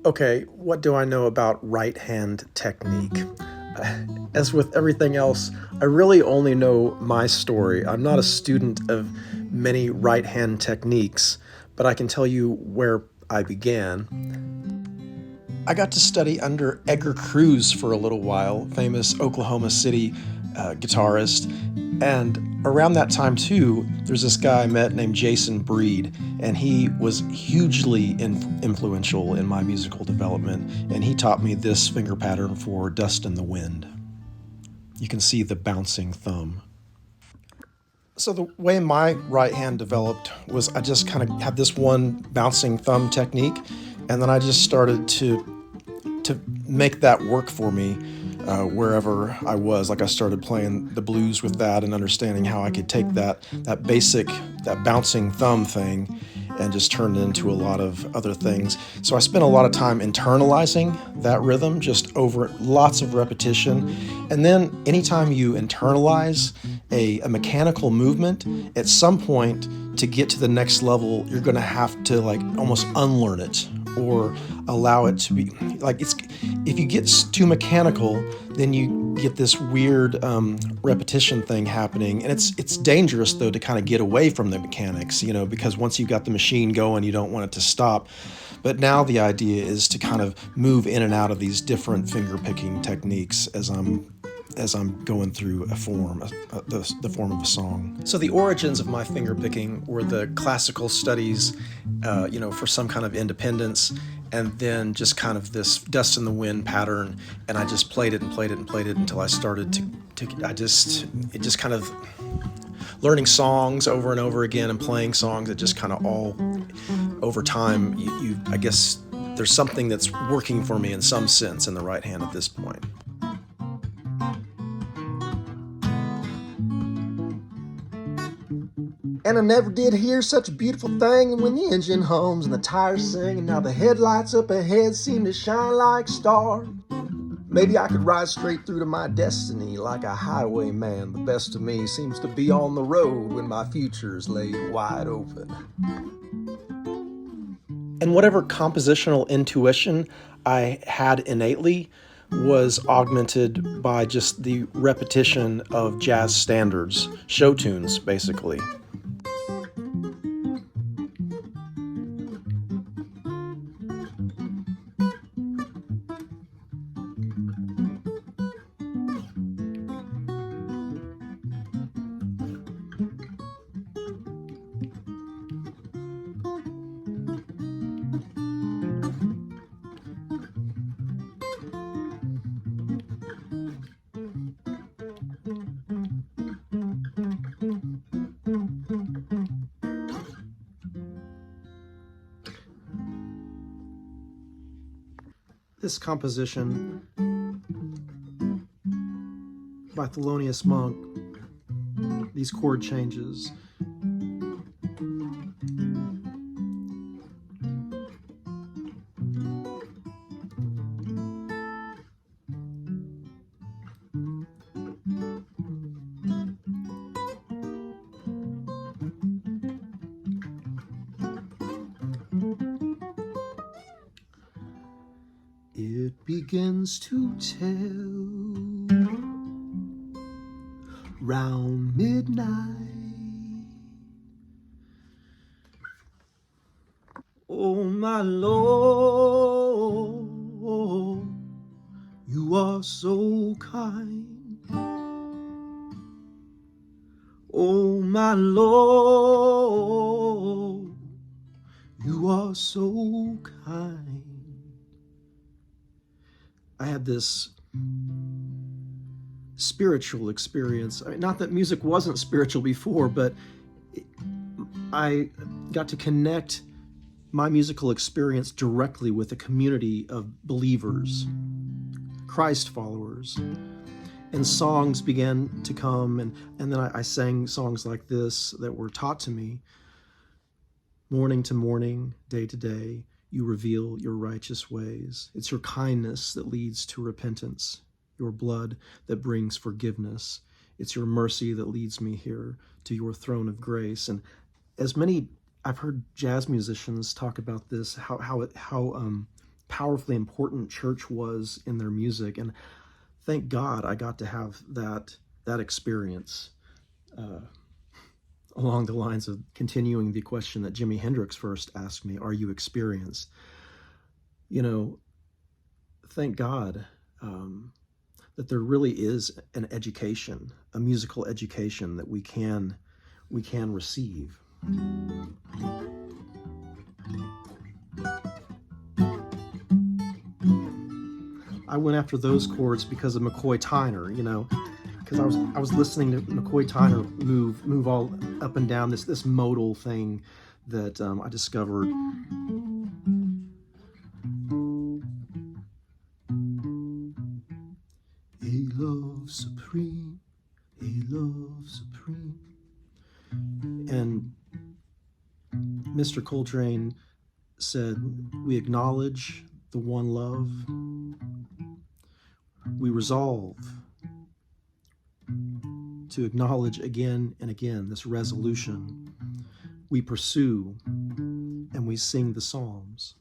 Okay, what do I know about right hand technique? As with everything else, I really only know my story. I'm not a student of many right hand techniques, but I can tell you where I began. I got to study under Edgar Cruz for a little while, famous Oklahoma City guitarist. And around that time, too, there's this guy I met named Jason Breed, and he was hugely influential in my musical development. And he taught me this finger pattern for Dust in the Wind. You can see the bouncing thumb. So the way my right hand developed was I just kind of had this one bouncing thumb technique, and then I just started to make that work for me wherever I was. Like I started playing the blues with that and understanding how I could take that basic, that bouncing thumb thing and just turn it into a lot of other things. So I spent a lot of time internalizing that rhythm just over lots of repetition. And then anytime you internalize a mechanical movement, at some point to get to the next level, you're going to have to like almost unlearn it or allow it to be like it's. If you get too mechanical, then you get this weird repetition thing happening, and it's dangerous though to kind of get away from the mechanics, because once you've got the machine going, you don't want it to stop. But now the idea is to kind of move in and out of these different finger picking techniques as I'm going through a form, the form of a song. So the origins of my finger picking were the classical studies, for some kind of independence, and then just kind of this dust in the wind pattern, and I just played it and played it and played it until I started it just kind of learning songs over and over again and playing songs. It just kind of all over time, I guess there's something that's working for me in some sense in the right hand at this point. And I never did hear such a beautiful thing. And when the engine hums and the tires sing, and now the headlights up ahead seem to shine like stars. Maybe I could ride straight through to my destiny like a highwayman. The best of me seems to be on the road when my future's laid wide open. And whatever compositional intuition I had innately was augmented by just the repetition of jazz standards, show tunes, basically. This composition by Thelonious Monk, these chord changes, it begins to tell round midnight. Oh my Lord, you are so kind. Oh my Lord, you are so kind. I had this spiritual experience. I mean, not that music wasn't spiritual before, but I got to connect my musical experience directly with a community of believers, Christ followers. And songs began to come, and then I sang songs like this that were taught to me. Morning to morning, day to day, you reveal your righteous ways. It's your kindness that leads to repentance, your blood that brings forgiveness. It's your mercy that leads me here to your throne of grace. And as many, I've heard jazz musicians talk about this, how powerfully important church was in their music. And thank God I got to have that experience, along the lines of continuing the question that Jimi Hendrix first asked me, are you experienced? You know, thank God that there really is an education, a musical education that we can receive. I went after those chords because of McCoy Tyner, because I was listening to McCoy Tyner move all up and down this modal thing that I discovered. A love supreme, a love supreme. And Mr. Coltrane said, we acknowledge the one love, we resolve to acknowledge again and again this resolution. We pursue and we sing the psalms.